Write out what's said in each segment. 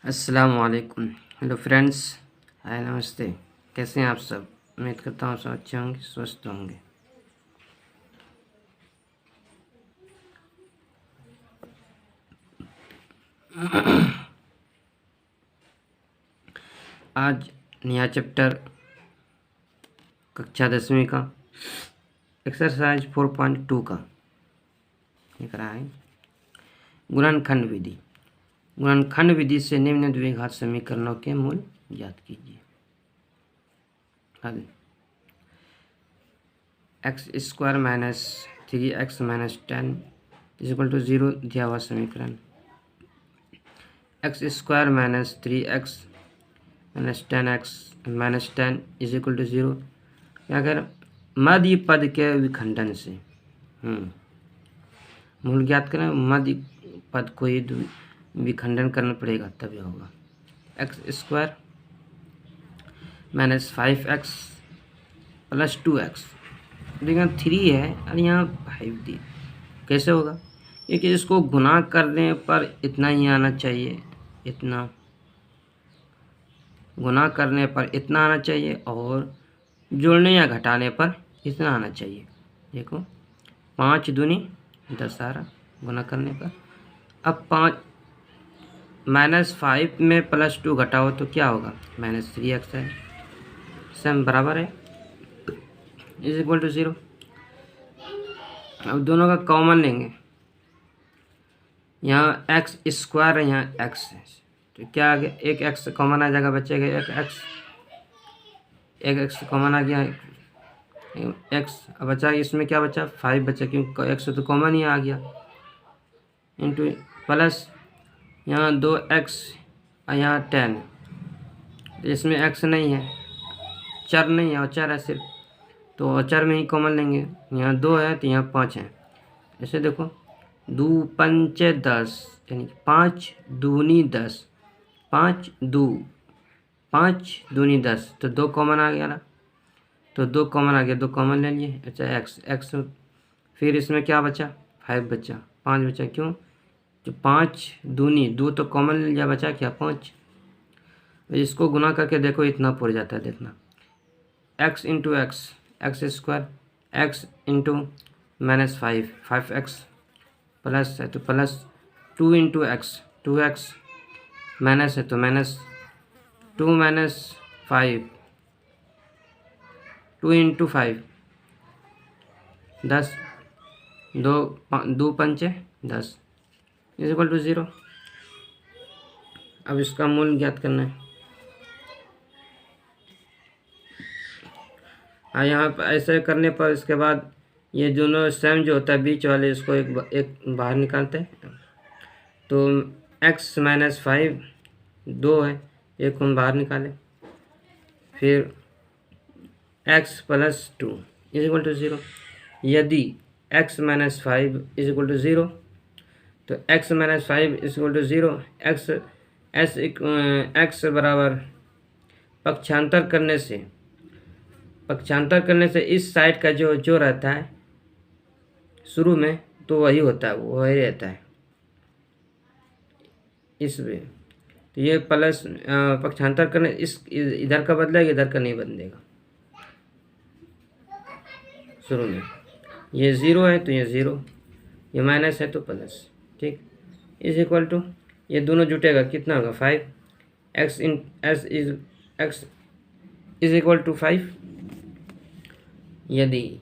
अस्सलाम वालेकुम। Hello friends, हाय, नमस्ते। कैसे हैं आप सब? उम्मीद करता हूँ सब अच्छे होंगे, स्वस्थ होंगे। आज नया चैप्टर कक्षा 10वीं का एक्सरसाइज 4.2 का लिख रहा है। गुणनखंड विधि। गुणनखंड विधि से निम्न द्विघात समीकरणों के मूल ज्ञात कीजिए। हल: x² minus 3x minus 10 equal to 0 दिया हुआ समीकरण। x² minus 3x minus 10x minus 10 is equal to 0। अगर मध्य पद के विखंडन से मूल ज्ञात करें, मध्य पद को ही विखंडन करना पड़ेगा तभी होगा। x² minus 5x plus 2x, देखिए 3 है और यहाँ 5 दी, कैसे होगा? क्योंकि इसको गुना करने पर इतना ही आना चाहिए, इतना गुना करने पर इतना आना चाहिए और जोड़ने या घटाने पर इतना आना चाहिए। देखो 5 दूनी 10 आ रहा गुना करने पर। अब 5 माइनस 5 में प्लस 2 घटाओ तो क्या होगा? माइनस 3x है, सेम बराबर है, इज इक्वल टू 0। अब दोनों का कॉमन लेंगे, यहाँ x² है, यहाँ x है, तो क्या आ गया? एक x कॉमन आ जाएगा, बचेगा एक x कॉमन आ गया, x अब बचा, इसमें क्या बचा? 5 बचा, क्योंकि x तो कॉमन ही आ गया, इंटू प्लस यहाँ 2x और यहाँ 10, इसमें x नहीं है, चर नहीं है, अचर है सिर्फ, तो अचर में ही कॉमन लेंगे। यहाँ 2 है तो यहाँ 5 है, ऐसे देखो 2 पंचे 10, यानी 5 दूनी 10, 5 दूनी 10, तो 2 कॉमन आ गया ना, तो 2 कॉमन आ गया, 2 कॉमन ले लिए। अच्छा x फिर इसमें क्या बचा? 5 बचा, 5 बचा, क्यों? जो 5 दूनी 2 तो कॉमन ले लिया, बचा क्या? 5। इसको गुना करके देखो, इतना पड़ जाता है, देखना x into x² x into minus 5x plus है तो plus 2 into x 2x minus है तो माइनस 2 माइनस 5 2 इंटू 5 10, 2 पंचे 10 इज इक्वल टू 0। अब इसका मूल ज्ञात करना है। यहाँ पर ऐसे करने पर इसके बाद ये दोनों सेम जो होता है बीच वाले, इसको एक बाहर निकालते हैं, तो x माइनस 5 2 है, एक हम बाहर निकाले, फिर x plus 2 is equal to 0। यदि x minus 5 is equal to 0, तो x minus 5 is equal to 0, x बराबर पक्षांतर करने से इस साइड का जो रहता है शुरू में, तो वही होता है, वही रहता है इसमें। तो ये प्लस पक्षांतर करने इस इधर का बदलेगा, इधर का नहीं बदलेगा। शुरू में ये 0 है तो ये 0, ये माइनस है तो प्लस, ठीक, इज इक्वल टू, ये दोनों जुटेगा, कितना होगा? 5 x इज इक्वल टू 5। यदि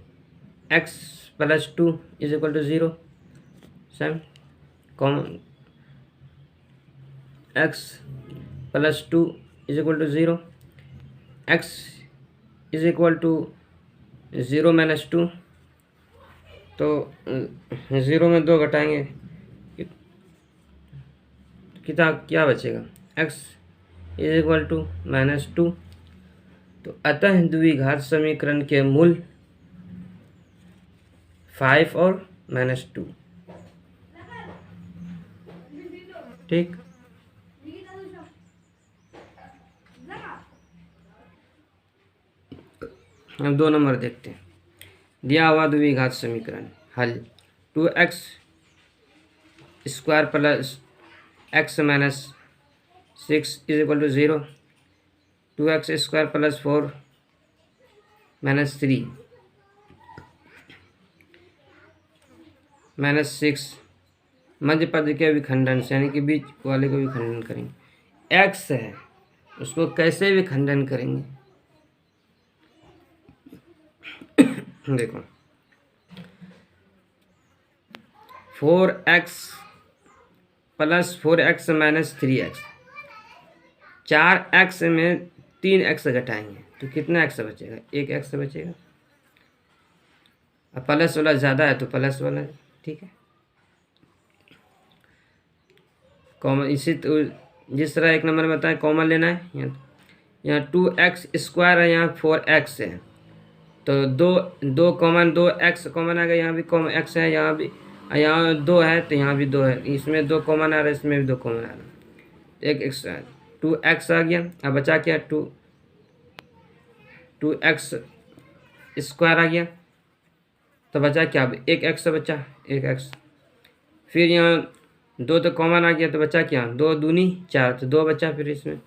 x plus 2 is equal to 0, same common, x plus 2 is equal to 0, x is equal to 0 minus 2, तो 0 में 2 घटाएंगे, कितना क्या बचेगा? x is equal to minus 2। तो अतः द्विघात समीकरण के मूल 5 और माइनस 2, ठीक। हम 2 नंबर देखते हैं। दिया हुआ द्विघात समीकरण हल: 2x² plus x minus 6 is equal to 0, 2x square plus 4 minus 3 minus 6 मध्य पद के विखंडन से, यानी कि बीच वाले को विखंडन करेंगे। x है उसको कैसे विखंडन करेंगे, देखो 4x plus 4x minus 3x, 4x में 3x घटाएंगे तो कितना x बचेगा, 1x बचेगा। अब प्लस वाला ज़्यादा है तो प्लस वाला, ठीक है। कॉमन इसी तो जिस तरह एक नंबर में बताएं कॉमन लेना है, यहाँ 2x स्क्वायर है, यहाँ 4x है, तो दो कॉमन, 2x कॉमन आ गया, यहाँ भी कॉमन x है, यहाँ 2 है तो यहाँ भी 2 है, इसमें 2 कॉमन आ रहा है, इसमें भी 2 कॉमन आ रहा है, तो एक एक्स्ट्रा 2x आ गया। अब बचा क्या, 2x स्क्वायर आ गया, तो बचा क्या, अब 1x बचा, 1x। फिर यहाँ 2 तो कॉमन आ गया तो बचा क्या, 2 दूनी 4, तो 2 बचा फिर इसमें,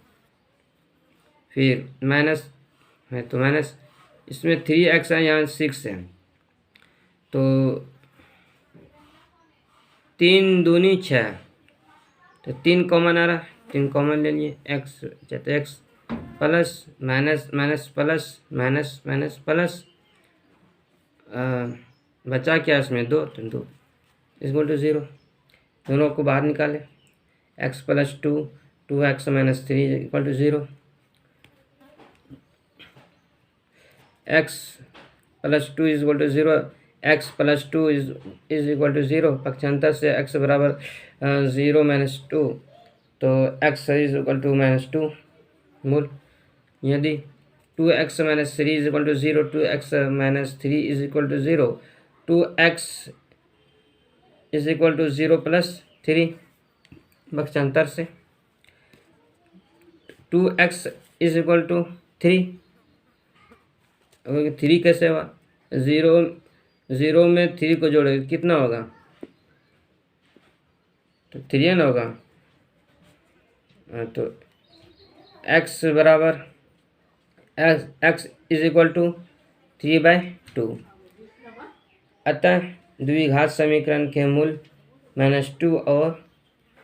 फिर माइनस है तो माइनस, इसमें 3x है, यहाँ 6 है, तो 3 दूनी 6, तो 3 कॉमन आ रहा है, 3 कॉमन ले लिए, x तो x plus minus minus plus minus minus plus, बचा क्या इसमें 2, तो 2 इक्वल टू 0, दोनों को बाहर निकाले, x plus 2, 2x minus 3 equal to 0, x plus 2 is equal to 0, x plus 2 is equal to 0, पक्षांतर से x बराबर 0 माइनस 2, तो x is equal to minus 2 मूल। यदि 2x minus 3 is equal to 0, 2x minus 3 is equal to 0, 2x is equal to 0 plus 3, पक्षांतर से 2x is equal to 3, 3 कैसे हुआ, 0 में 3 को जोड़े कितना होगा, तो 3 ना होगा, तो x बराबर x इज इक्वल टू 3/2, अतः द्विघात समीकरण के मूल -2 और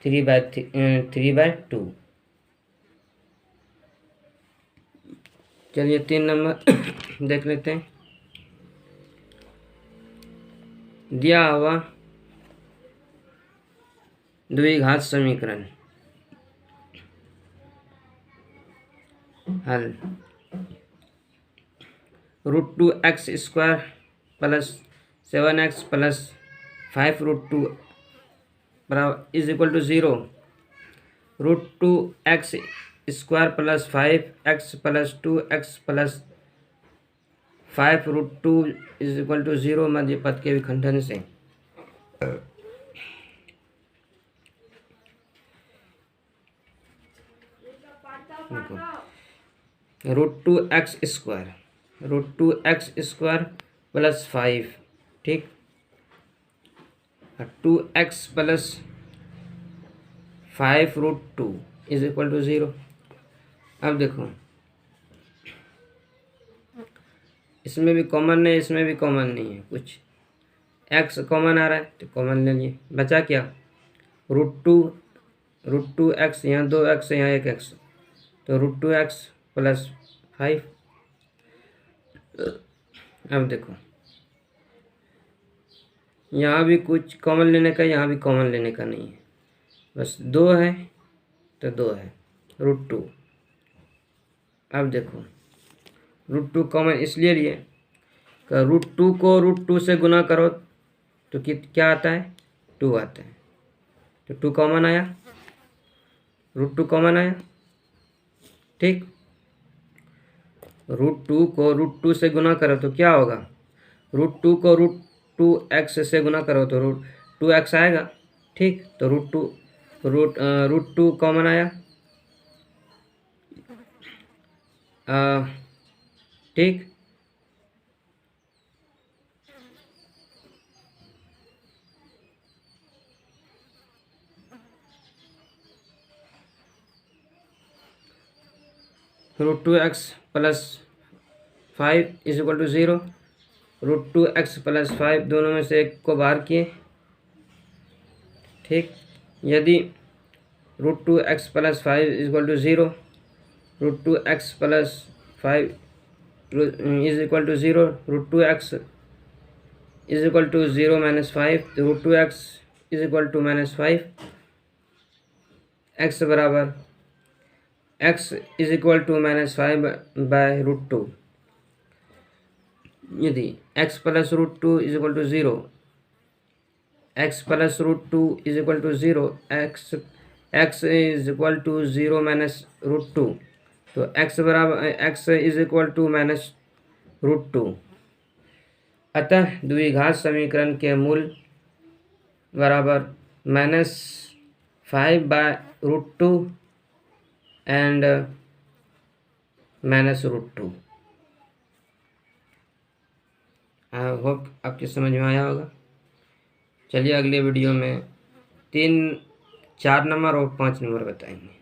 3/2। चलिए 3 नंबर देख लेते हैं। दिया हुआ द्विघात समीकरण हल, √2x square plus 7x plus 5√2 बराबर is equal to 0, √2x square plus 5x plus 2x plus 5√2 is equal to 0 मध्य पद के विखंडन से। √2x स्क्वायर प्लस 5, ठीक, 2x plus 5√2 is equal to 0। अब देखो इसमें भी कॉमन नहीं, इसमें भी कॉमन नहीं है, कुछ x कॉमन आ रहा है तो कॉमन ले लिए, बचा क्या, √2x, यहाँ 2x यहाँ 1x, तो √2x प्लस 5। अब देखो यहाँ भी कुछ कॉमन लेने का, यहाँ भी कॉमन लेने का नहीं है, बस 2 है तो 2 है, √2। अब देखो √2 कॉमन इसलिए लिए कि √2 को √2 से गुना करो तो क्या आता है, 2 आता है, तो 2 कॉमन आया, √2 कॉमन आया, ठीक। √2 को √2 से गुना करो तो क्या होगा, √2 को √2x से गुना करो तो √2x आएगा, ठीक, तो √2 कॉमन आया, ठीक। √2x plus 5 is equal to 0। √2x plus 5 दोनों में से एक को बाहर किए, ठीक। यदि √2x plus 5 is equal to 0, √2x plus 5 is equal to 0, √2x is equal to 0 minus 5, √2x is equal to minus 5, x बराबर x is equal to minus 5 by √2। यदि x plus √2 is equal to 0, x plus √2 is equal to 0, x is equal to 0 minus √2, तो x बराबर x is equal to minus √2। अतः द्विघात समीकरण के मूल बराबर -5 बाय √2 एंड -√2। आई होप आपके समझ में आया होगा। चलिए अगले वीडियो में 3, 4 नंबर और 5 नंबर बताएंगे।